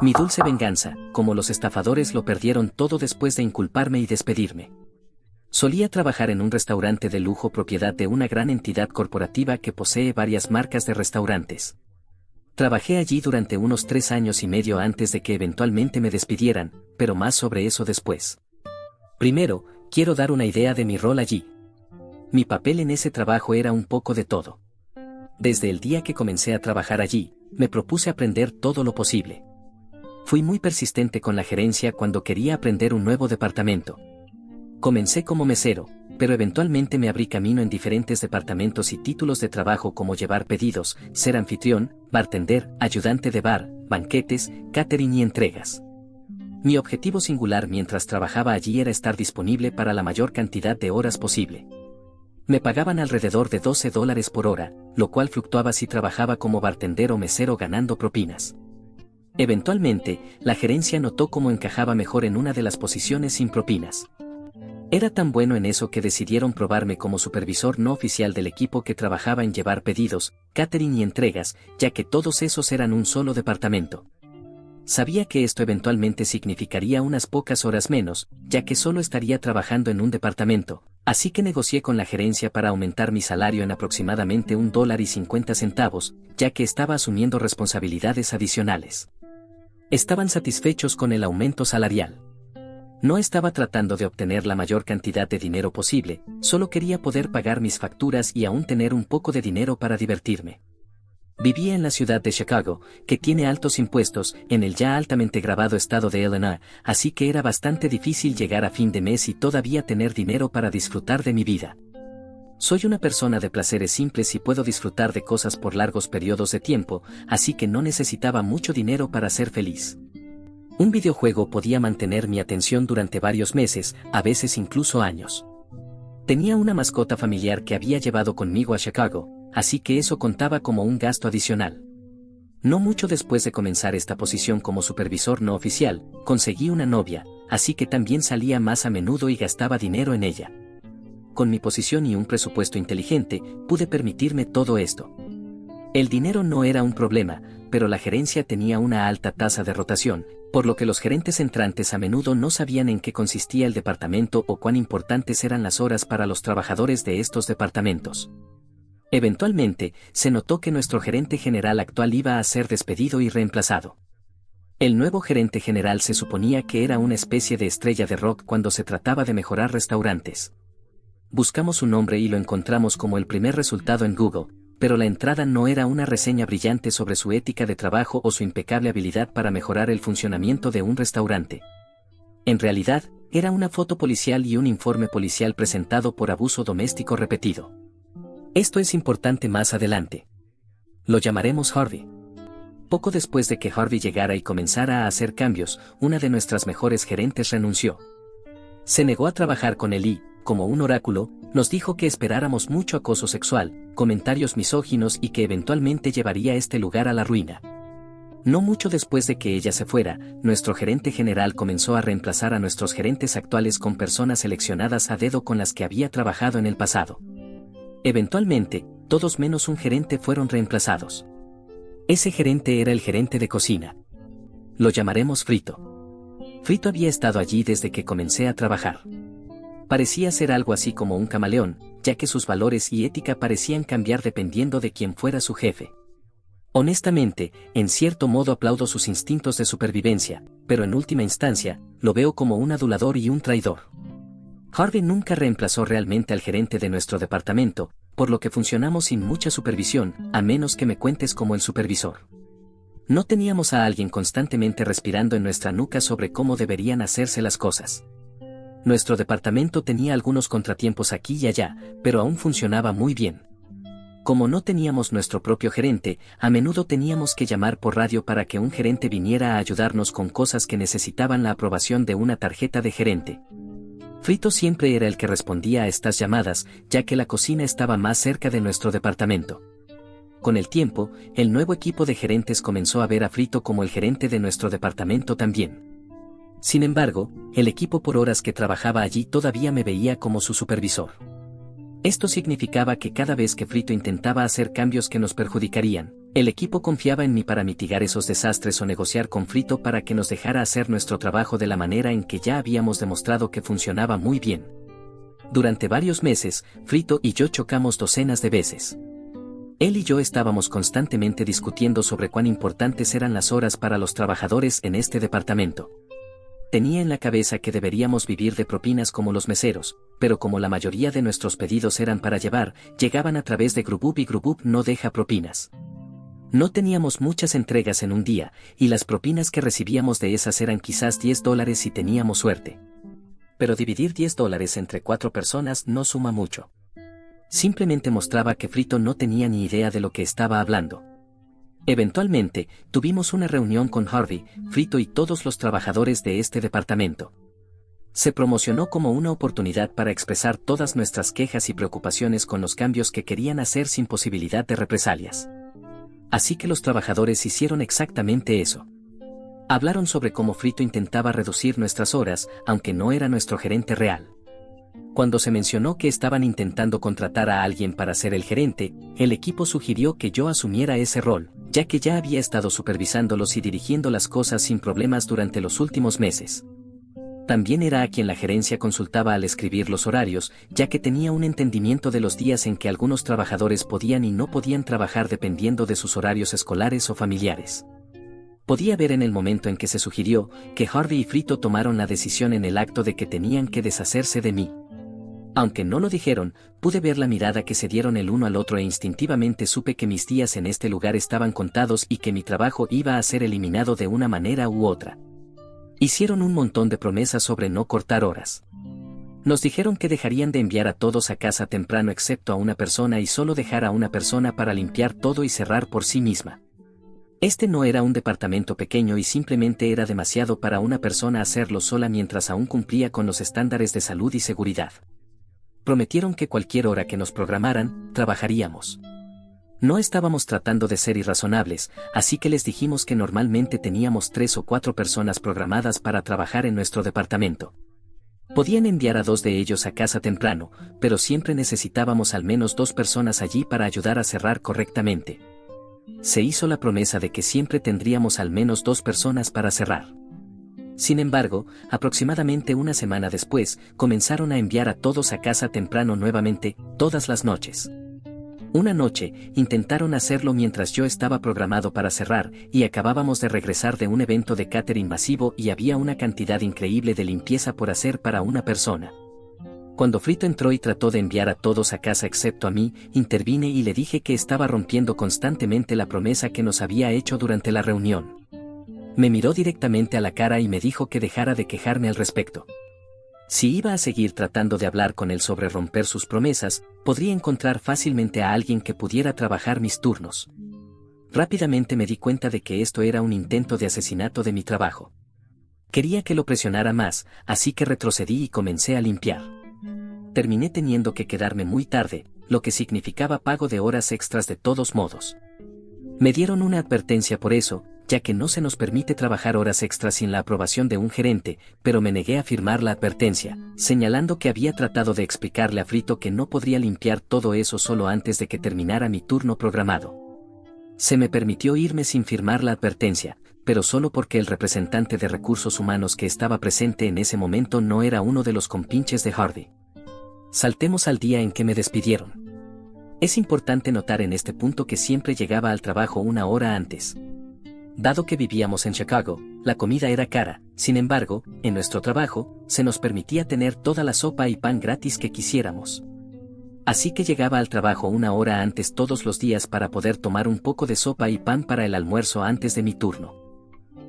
Mi dulce venganza, como los estafadores lo perdieron todo después de inculparme y despedirme. Solía trabajar en un restaurante de lujo propiedad de una gran entidad corporativa que posee varias marcas de restaurantes. Trabajé allí durante unos 3 años y medio antes de que eventualmente me despidieran, pero más sobre eso después. Primero, quiero dar una idea de mi rol allí. Mi papel en ese trabajo era un poco de todo. Desde el día que comencé a trabajar allí, me propuse aprender todo lo posible. Fui muy persistente con la gerencia cuando quería aprender un nuevo departamento. Comencé como mesero, pero eventualmente me abrí camino en diferentes departamentos y títulos de trabajo como llevar pedidos, ser anfitrión, bartender, ayudante de bar, banquetes, catering y entregas. Mi objetivo singular mientras trabajaba allí era estar disponible para la mayor cantidad de horas posible. Me pagaban alrededor de $12 por hora, lo cual fluctuaba si trabajaba como bartender o mesero ganando propinas. Eventualmente, la gerencia notó cómo encajaba mejor en una de las posiciones sin propinas. Era tan bueno en eso que decidieron probarme como supervisor no oficial del equipo que trabajaba en llevar pedidos, catering y entregas, ya que todos esos eran un solo departamento. Sabía que esto eventualmente significaría unas pocas horas menos, ya que solo estaría trabajando en un departamento, así que negocié con la gerencia para aumentar mi salario en aproximadamente $1.50, ya que estaba asumiendo responsabilidades adicionales. Estaban satisfechos con el aumento salarial. No estaba tratando de obtener la mayor cantidad de dinero posible, solo quería poder pagar mis facturas y aún tener un poco de dinero para divertirme. Vivía en la ciudad de Chicago, que tiene altos impuestos, en el ya altamente gravado estado de Illinois, así que era bastante difícil llegar a fin de mes y todavía tener dinero para disfrutar de mi vida. Soy una persona de placeres simples y puedo disfrutar de cosas por largos periodos de tiempo, así que no necesitaba mucho dinero para ser feliz. Un videojuego podía mantener mi atención durante varios meses, a veces incluso años. Tenía una mascota familiar que había llevado conmigo a Chicago, así que eso contaba como un gasto adicional. No mucho después de comenzar esta posición como supervisor no oficial, conseguí una novia, así que también salía más a menudo y gastaba dinero en ella. Con mi posición y un presupuesto inteligente, pude permitirme todo esto. El dinero no era un problema, pero la gerencia tenía una alta tasa de rotación, por lo que los gerentes entrantes a menudo no sabían en qué consistía el departamento o cuán importantes eran las horas para los trabajadores de estos departamentos. Eventualmente, se notó que nuestro gerente general actual iba a ser despedido y reemplazado. El nuevo gerente general se suponía que era una especie de estrella de rock cuando se trataba de mejorar restaurantes. Buscamos su nombre y lo encontramos como el primer resultado en Google, pero la entrada no era una reseña brillante sobre su ética de trabajo o su impecable habilidad para mejorar el funcionamiento de un restaurante. En realidad, era una foto policial y un informe policial presentado por abuso doméstico repetido. Esto es importante más adelante. Lo llamaremos Harvey. Poco después de que Harvey llegara y comenzara a hacer cambios, una de nuestras mejores gerentes renunció. Se negó a trabajar con él y, como un oráculo, nos dijo que esperáramos mucho acoso sexual, comentarios misóginos y que eventualmente llevaría este lugar a la ruina. No mucho después de que ella se fuera, nuestro gerente general comenzó a reemplazar a nuestros gerentes actuales con personas seleccionadas a dedo con las que había trabajado en el pasado. Eventualmente, todos menos un gerente fueron reemplazados. Ese gerente era el gerente de cocina. Lo llamaremos Frito. Frito había estado allí desde que comencé a trabajar. Parecía ser algo así como un camaleón, ya que sus valores y ética parecían cambiar dependiendo de quién fuera su jefe. Honestamente, en cierto modo aplaudo sus instintos de supervivencia, pero en última instancia, lo veo como un adulador y un traidor. Harvey nunca reemplazó realmente al gerente de nuestro departamento, por lo que funcionamos sin mucha supervisión, a menos que me cuentes como el supervisor. No teníamos a alguien constantemente respirando en nuestra nuca sobre cómo deberían hacerse las cosas. Nuestro departamento tenía algunos contratiempos aquí y allá, pero aún funcionaba muy bien. Como no teníamos nuestro propio gerente, a menudo teníamos que llamar por radio para que un gerente viniera a ayudarnos con cosas que necesitaban la aprobación de una tarjeta de gerente. Frito siempre era el que respondía a estas llamadas, ya que la cocina estaba más cerca de nuestro departamento. Con el tiempo, el nuevo equipo de gerentes comenzó a ver a Frito como el gerente de nuestro departamento también. Sin embargo, el equipo por horas que trabajaba allí todavía me veía como su supervisor. Esto significaba que cada vez que Frito intentaba hacer cambios que nos perjudicarían, El equipo confiaba en mí para mitigar esos desastres o negociar con Frito para que nos dejara hacer nuestro trabajo de la manera en que ya habíamos demostrado que funcionaba muy bien. Durante varios meses, Frito y yo chocamos docenas de veces. Él y yo estábamos constantemente discutiendo sobre cuán importantes eran las horas para los trabajadores en este departamento. Tenía en la cabeza que deberíamos vivir de propinas como los meseros, pero como la mayoría de nuestros pedidos eran para llevar, llegaban a través de Grubhub y Grubhub no deja propinas. No teníamos muchas entregas en un día, y las propinas que recibíamos de esas eran quizás $10 si teníamos suerte. Pero dividir $10 entre 4 personas no suma mucho. Simplemente mostraba que Frito no tenía ni idea de lo que estaba hablando. Eventualmente, tuvimos una reunión con Harvey, Frito y todos los trabajadores de este departamento. Se promocionó como una oportunidad para expresar todas nuestras quejas y preocupaciones con los cambios que querían hacer sin posibilidad de represalias. Así que los trabajadores hicieron exactamente eso. Hablaron sobre cómo Frito intentaba reducir nuestras horas, aunque no era nuestro gerente real. Cuando se mencionó que estaban intentando contratar a alguien para ser el gerente, el equipo sugirió que yo asumiera ese rol, ya que ya había estado supervisándolos y dirigiendo las cosas sin problemas durante los últimos meses. También era a quien la gerencia consultaba al escribir los horarios, ya que tenía un entendimiento de los días en que algunos trabajadores podían y no podían trabajar dependiendo de sus horarios escolares o familiares. Podía ver en el momento en que se sugirió que Harvey y Frito tomaron la decisión en el acto de que tenían que deshacerse de mí. Aunque no lo dijeron, pude ver la mirada que se dieron el uno al otro e instintivamente supe que mis días en este lugar estaban contados y que mi trabajo iba a ser eliminado de una manera u otra. Hicieron un montón de promesas sobre no cortar horas. Nos dijeron que dejarían de enviar a todos a casa temprano excepto a una persona y solo dejar a una persona para limpiar todo y cerrar por sí misma. Este no era un departamento pequeño y simplemente era demasiado para una persona hacerlo sola mientras aún cumplía con los estándares de salud y seguridad. Prometieron que cualquier hora que nos programaran, trabajaríamos. No estábamos tratando de ser irrazonables, así que les dijimos que normalmente teníamos 3 o 4 personas programadas para trabajar en nuestro departamento. Podían enviar a 2 de ellos a casa temprano, pero siempre necesitábamos al menos 2 personas allí para ayudar a cerrar correctamente. Se hizo la promesa de que siempre tendríamos al menos 2 personas para cerrar. Sin embargo, aproximadamente una semana después, comenzaron a enviar a todos a casa temprano nuevamente, todas las noches. Una noche, intentaron hacerlo mientras yo estaba programado para cerrar, y acabábamos de regresar de un evento de catering masivo y había una cantidad increíble de limpieza por hacer para una persona. Cuando Frito entró y trató de enviar a todos a casa excepto a mí, intervine y le dije que estaba rompiendo constantemente la promesa que nos había hecho durante la reunión. Me miró directamente a la cara y me dijo que dejara de quejarme al respecto. Si iba a seguir tratando de hablar con él sobre romper sus promesas, podría encontrar fácilmente a alguien que pudiera trabajar mis turnos. Rápidamente me di cuenta de que esto era un intento de asesinato de mi trabajo. Quería que lo presionara más, así que retrocedí y comencé a limpiar. Terminé teniendo que quedarme muy tarde, lo que significaba pago de horas extras de todos modos. Me dieron una advertencia por eso, ya que no se nos permite trabajar horas extras sin la aprobación de un gerente, pero me negué a firmar la advertencia, señalando que había tratado de explicarle a Frito que no podría limpiar todo eso solo antes de que terminara mi turno programado. Se me permitió irme sin firmar la advertencia, pero solo porque el representante de recursos humanos que estaba presente en ese momento no era uno de los compinches de Harvey. Saltemos al día en que me despidieron. Es importante notar en este punto que siempre llegaba al trabajo una hora antes. Dado que vivíamos en Chicago, la comida era cara, sin embargo, en nuestro trabajo, se nos permitía tener toda la sopa y pan gratis que quisiéramos. Así que llegaba al trabajo una hora antes todos los días para poder tomar un poco de sopa y pan para el almuerzo antes de mi turno.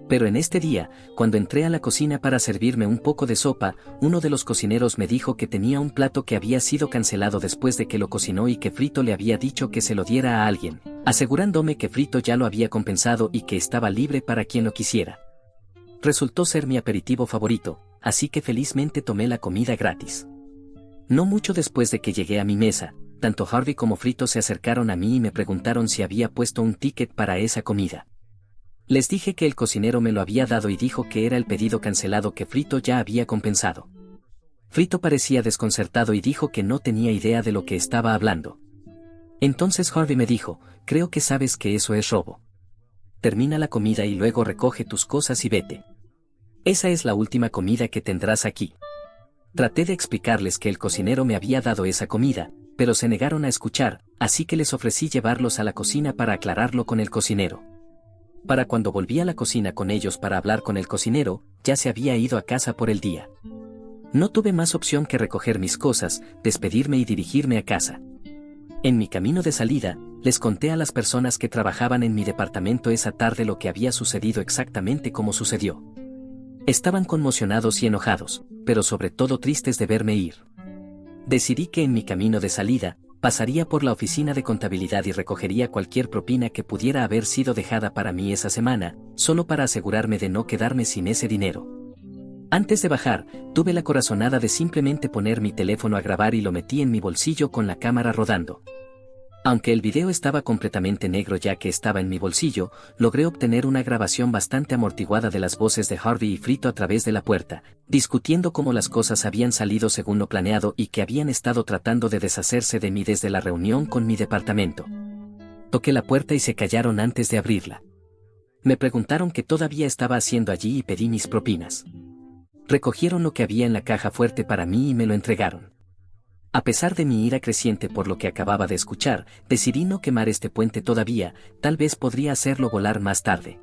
Pero en este día, cuando entré a la cocina para servirme un poco de sopa, uno de los cocineros me dijo que tenía un plato que había sido cancelado después de que lo cocinó y que Frito le había dicho que se lo diera a alguien, asegurándome que Frito ya lo había compensado y que estaba libre para quien lo quisiera. Resultó ser mi aperitivo favorito, así que felizmente tomé la comida gratis. No mucho después de que llegué a mi mesa, tanto Harvey como Frito se acercaron a mí y me preguntaron si había puesto un ticket para esa comida. Les dije que el cocinero me lo había dado y dijo que era el pedido cancelado que Frito ya había compensado. Frito parecía desconcertado y dijo que no tenía idea de lo que estaba hablando. Entonces Harvey me dijo, creo que sabes que eso es robo. Termina la comida y luego recoge tus cosas y vete. Esa es la última comida que tendrás aquí. Traté de explicarles que el cocinero me había dado esa comida, pero se negaron a escuchar, así que les ofrecí llevarlos a la cocina para aclararlo con el cocinero. Para cuando volví a la cocina con ellos para hablar con el cocinero, ya se había ido a casa por el día. No tuve más opción que recoger mis cosas, despedirme y dirigirme a casa. En mi camino de salida, les conté a las personas que trabajaban en mi departamento esa tarde lo que había sucedido exactamente como sucedió. Estaban conmocionados y enojados, pero sobre todo tristes de verme ir. Decidí que en mi camino de salida, pasaría por la oficina de contabilidad y recogería cualquier propina que pudiera haber sido dejada para mí esa semana, solo para asegurarme de no quedarme sin ese dinero. Antes de bajar, tuve la corazonada de simplemente poner mi teléfono a grabar y lo metí en mi bolsillo con la cámara rodando. Aunque el video estaba completamente negro ya que estaba en mi bolsillo, logré obtener una grabación bastante amortiguada de las voces de Harvey y Frito a través de la puerta, discutiendo cómo las cosas habían salido según lo planeado y que habían estado tratando de deshacerse de mí desde la reunión con mi departamento. Toqué la puerta y se callaron antes de abrirla. Me preguntaron qué todavía estaba haciendo allí y pedí mis propinas. Recogieron lo que había en la caja fuerte para mí y me lo entregaron. A pesar de mi ira creciente por lo que acababa de escuchar, decidí no quemar este puente todavía, tal vez podría hacerlo volar más tarde.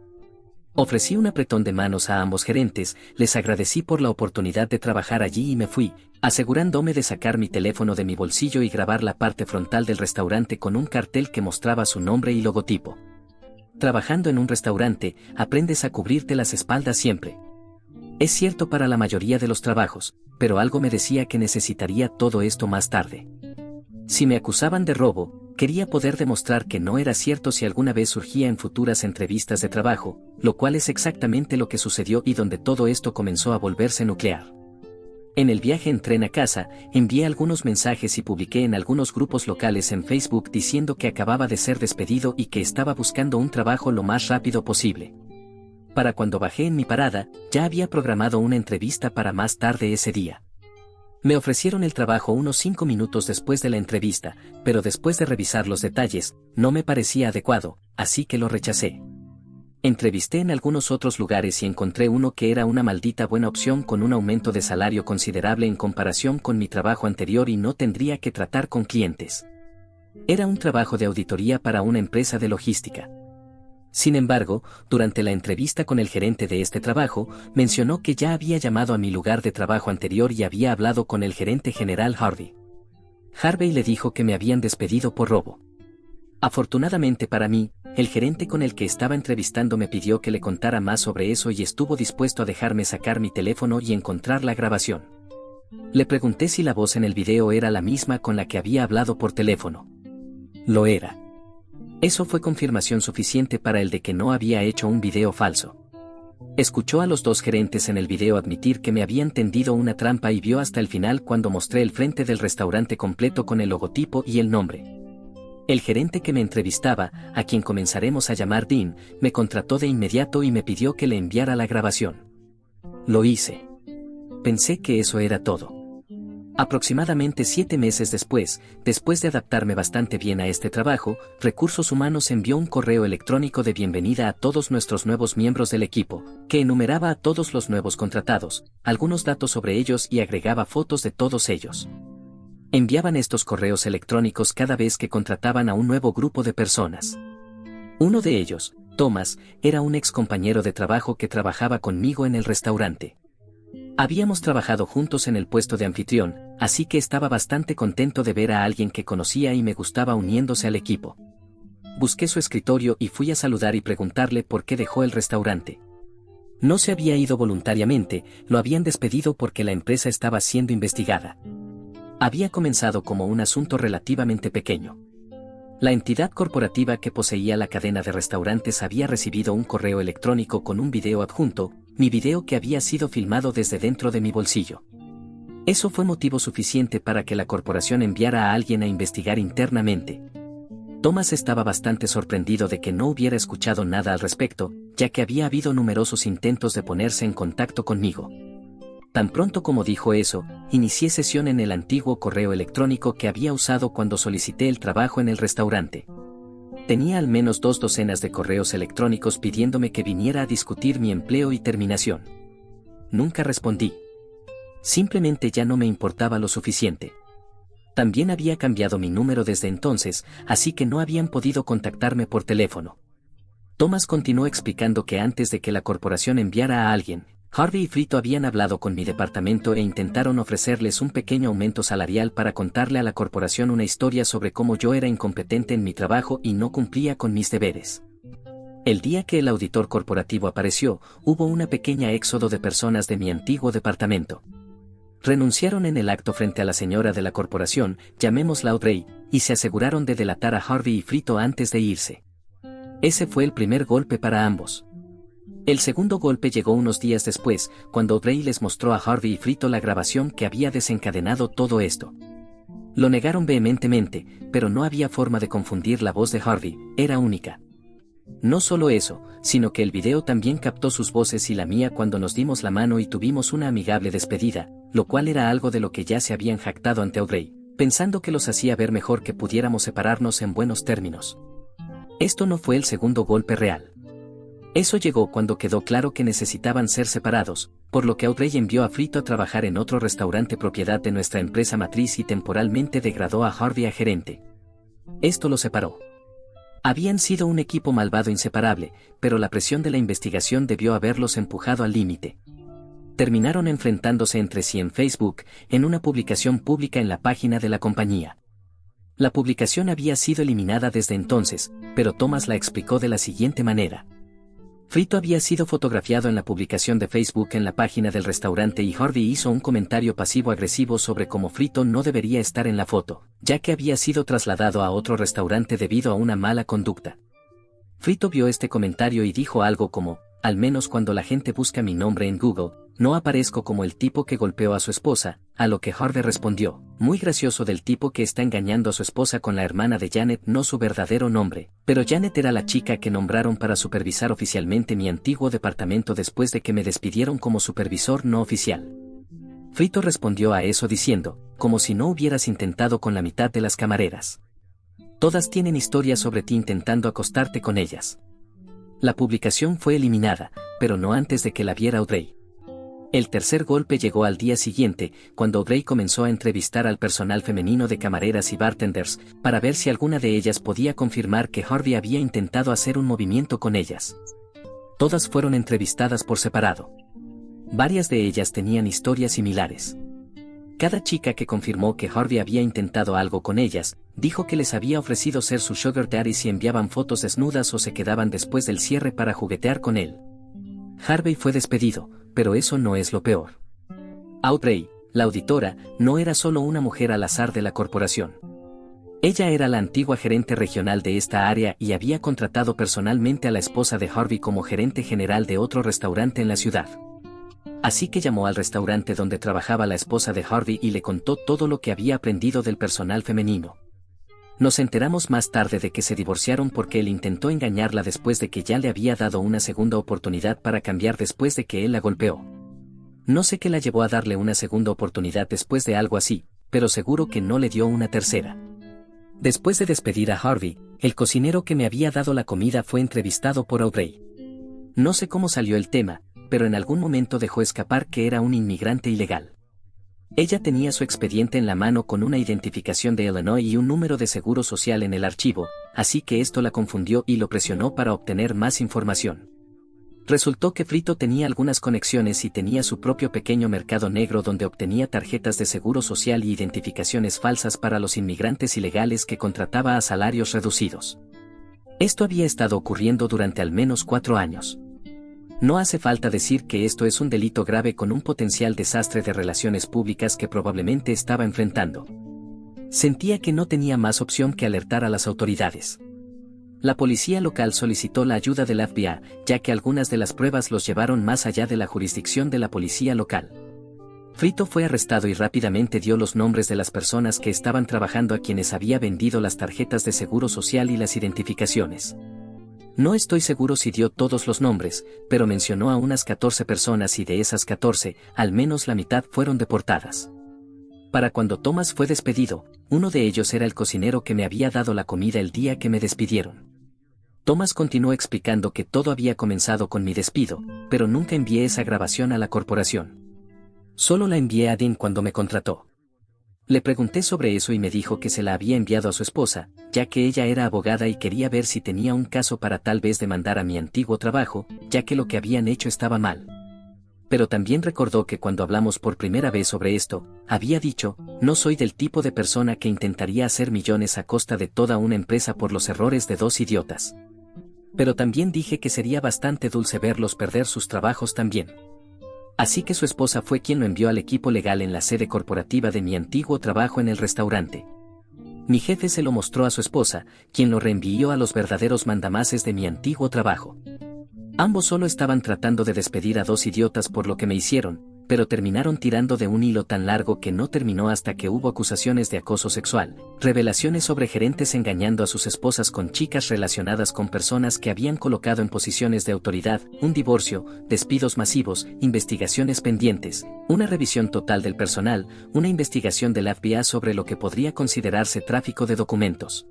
Ofrecí un apretón de manos a ambos gerentes, les agradecí por la oportunidad de trabajar allí y me fui, asegurándome de sacar mi teléfono de mi bolsillo y grabar la parte frontal del restaurante con un cartel que mostraba su nombre y logotipo. Trabajando en un restaurante, aprendes a cubrirte las espaldas siempre. Es cierto para la mayoría de los trabajos, pero algo me decía que necesitaría todo esto más tarde. Si me acusaban de robo, quería poder demostrar que no era cierto si alguna vez surgía en futuras entrevistas de trabajo, lo cual es exactamente lo que sucedió y donde todo esto comenzó a volverse nuclear. En el viaje en tren a casa, envié algunos mensajes y publiqué en algunos grupos locales en Facebook diciendo que acababa de ser despedido y que estaba buscando un trabajo lo más rápido posible. Para cuando bajé en mi parada, ya había programado una entrevista para más tarde ese día. Me ofrecieron el trabajo unos 5 minutos después de la entrevista, pero después de revisar los detalles, no me parecía adecuado, así que lo rechacé. Entrevisté en algunos otros lugares y encontré uno que era una maldita buena opción con un aumento de salario considerable en comparación con mi trabajo anterior y no tendría que tratar con clientes. Era un trabajo de auditoría para una empresa de logística. Sin embargo, durante la entrevista con el gerente de este trabajo, mencionó que ya había llamado a mi lugar de trabajo anterior y había hablado con el gerente general Harvey. Harvey le dijo que me habían despedido por robo. Afortunadamente para mí, el gerente con el que estaba entrevistando me pidió que le contara más sobre eso y estuvo dispuesto a dejarme sacar mi teléfono y encontrar la grabación. Le pregunté si la voz en el video era la misma con la que había hablado por teléfono. Lo era. Eso fue confirmación suficiente para el de que no había hecho un video falso. Escuchó a los dos gerentes en el video admitir que me habían tendido una trampa y vio hasta el final cuando mostré el frente del restaurante completo con el logotipo y el nombre. El gerente que me entrevistaba, a quien comenzaremos a llamar Dean, me contrató de inmediato y me pidió que le enviara la grabación. Lo hice. Pensé que eso era todo. Aproximadamente 7 meses después de adaptarme bastante bien a este trabajo, Recursos Humanos envió un correo electrónico de bienvenida a todos nuestros nuevos miembros del equipo, que enumeraba a todos los nuevos contratados, algunos datos sobre ellos y agregaba fotos de todos ellos. Enviaban estos correos electrónicos cada vez que contrataban a un nuevo grupo de personas. Uno de ellos, Thomas, era un ex compañero de trabajo que trabajaba conmigo en el restaurante. Habíamos trabajado juntos en el puesto de anfitrión, así que estaba bastante contento de ver a alguien que conocía y me gustaba uniéndose al equipo. Busqué su escritorio y fui a saludar y preguntarle por qué dejó el restaurante. No se había ido voluntariamente, lo habían despedido porque la empresa estaba siendo investigada. Había comenzado como un asunto relativamente pequeño. La entidad corporativa que poseía la cadena de restaurantes había recibido un correo electrónico con un video adjunto, mi video que había sido filmado desde dentro de mi bolsillo. Eso fue motivo suficiente para que la corporación enviara a alguien a investigar internamente. Thomas estaba bastante sorprendido de que no hubiera escuchado nada al respecto, ya que había habido numerosos intentos de ponerse en contacto conmigo. Tan pronto como dijo eso, inicié sesión en el antiguo correo electrónico que había usado cuando solicité el trabajo en el restaurante. Tenía al menos 2 docenas de correos electrónicos pidiéndome que viniera a discutir mi empleo y terminación. Nunca respondí. Simplemente ya no me importaba lo suficiente. También había cambiado mi número desde entonces, así que no habían podido contactarme por teléfono. Thomas continuó explicando que antes de que la corporación enviara a alguien, Harvey y Frito habían hablado con mi departamento e intentaron ofrecerles un pequeño aumento salarial para contarle a la corporación una historia sobre cómo yo era incompetente en mi trabajo y no cumplía con mis deberes. El día que el auditor corporativo apareció, hubo una pequeña éxodo de personas de mi antiguo departamento. Renunciaron en el acto frente a la señora de la corporación, llamémosla Audrey, y se aseguraron de delatar a Harvey y Frito antes de irse. Ese fue el primer golpe para ambos. El segundo golpe llegó unos días después, cuando Audrey les mostró a Harvey y Frito la grabación que había desencadenado todo esto. Lo negaron vehementemente, pero no había forma de confundir la voz de Harvey, era única. No solo eso, sino que el video también captó sus voces y la mía cuando nos dimos la mano y tuvimos una amigable despedida, lo cual era algo de lo que ya se habían jactado ante Audrey, pensando que los hacía ver mejor que pudiéramos separarnos en buenos términos. Esto no fue el segundo golpe real. Eso llegó cuando quedó claro que necesitaban ser separados, por lo que Audrey envió a Frito a trabajar en otro restaurante propiedad de nuestra empresa matriz y temporalmente degradó a Harvey a gerente. Esto lo separó. Habían sido un equipo malvado inseparable, pero la presión de la investigación debió haberlos empujado al límite. Terminaron enfrentándose entre sí en Facebook, en una publicación pública en la página de la compañía. La publicación había sido eliminada desde entonces, pero Thomas la explicó de la siguiente manera. Frito había sido fotografiado en la publicación de Facebook en la página del restaurante y Harvey hizo un comentario pasivo-agresivo sobre cómo Frito no debería estar en la foto, ya que había sido trasladado a otro restaurante debido a una mala conducta. Frito vio este comentario y dijo algo como, al menos cuando la gente busca mi nombre en Google, no aparezco como el tipo que golpeó a su esposa, a lo que Harvey respondió, muy gracioso del tipo que está engañando a su esposa con la hermana de Janet, no su verdadero nombre, pero Janet era la chica que nombraron para supervisar oficialmente mi antiguo departamento después de que me despidieron como supervisor no oficial. Frito respondió a eso diciendo, como si no hubieras intentado con la mitad de las camareras. Todas tienen historias sobre ti intentando acostarte con ellas. La publicación fue eliminada, pero no antes de que la viera Audrey. El tercer golpe llegó al día siguiente, cuando Audrey comenzó a entrevistar al personal femenino de camareras y bartenders, para ver si alguna de ellas podía confirmar que Harvey había intentado hacer un movimiento con ellas. Todas fueron entrevistadas por separado. Varias de ellas tenían historias similares. Cada chica que confirmó que Harvey había intentado algo con ellas, dijo que les había ofrecido ser su sugar daddy si enviaban fotos desnudas o se quedaban después del cierre para juguetear con él. Harvey fue despedido, pero eso no es lo peor. Audrey, la auditora, no era solo una mujer al azar de la corporación. Ella era la antigua gerente regional de esta área y había contratado personalmente a la esposa de Harvey como gerente general de otro restaurante en la ciudad. Así que llamó al restaurante donde trabajaba la esposa de Harvey y le contó todo lo que había aprendido del personal femenino. Nos enteramos más tarde de que se divorciaron porque él intentó engañarla después de que ya le había dado una segunda oportunidad para cambiar después de que él la golpeó. No sé qué la llevó a darle una segunda oportunidad después de algo así, pero seguro que no le dio una tercera. Después de despedir a Harvey, el cocinero que me había dado la comida fue entrevistado por Audrey. No sé cómo salió el tema, pero en algún momento dejó escapar que era un inmigrante ilegal. Ella tenía su expediente en la mano con una identificación de Illinois y un número de seguro social en el archivo, así que esto la confundió y lo presionó para obtener más información. Resultó que Frito tenía algunas conexiones y tenía su propio pequeño mercado negro donde obtenía tarjetas de seguro social y identificaciones falsas para los inmigrantes ilegales que contrataba a salarios reducidos. Esto había estado ocurriendo durante al menos 4 años. No hace falta decir que esto es un delito grave con un potencial desastre de relaciones públicas que probablemente estaba enfrentando. Sentía que no tenía más opción que alertar a las autoridades. La policía local solicitó la ayuda del FBI, ya que algunas de las pruebas los llevaron más allá de la jurisdicción de la policía local. Frito fue arrestado y rápidamente dio los nombres de las personas que estaban trabajando a quienes había vendido las tarjetas de seguro social y las identificaciones. No estoy seguro si dio todos los nombres, pero mencionó a unas 14 personas y de esas 14, al menos la mitad fueron deportadas. Para cuando Thomas fue despedido, uno de ellos era el cocinero que me había dado la comida el día que me despidieron. Thomas continuó explicando que todo había comenzado con mi despido, pero nunca envié esa grabación a la corporación. Solo la envié a Dean cuando me contrató. Le pregunté sobre eso y me dijo que se la había enviado a su esposa, ya que ella era abogada y quería ver si tenía un caso para tal vez demandar a mi antiguo trabajo, ya que lo que habían hecho estaba mal. Pero también recordó que cuando hablamos por primera vez sobre esto, había dicho, no soy del tipo de persona que intentaría hacer millones a costa de toda una empresa por los errores de dos idiotas. Pero también dije que sería bastante dulce verlos perder sus trabajos también. Así que su esposa fue quien lo envió al equipo legal en la sede corporativa de mi antiguo trabajo en el restaurante. Mi jefe se lo mostró a su esposa, quien lo reenvió a los verdaderos mandamases de mi antiguo trabajo. Ambos solo estaban tratando de despedir a dos idiotas por lo que me hicieron, pero terminaron tirando de un hilo tan largo que no terminó hasta que hubo acusaciones de acoso sexual, revelaciones sobre gerentes engañando a sus esposas con chicas relacionadas con personas que habían colocado en posiciones de autoridad, un divorcio, despidos masivos, investigaciones pendientes, una revisión total del personal, una investigación del FBI sobre lo que podría considerarse tráfico de documentos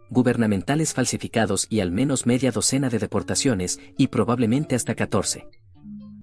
gubernamentales falsificados y al menos media docena de deportaciones, y probablemente hasta 14.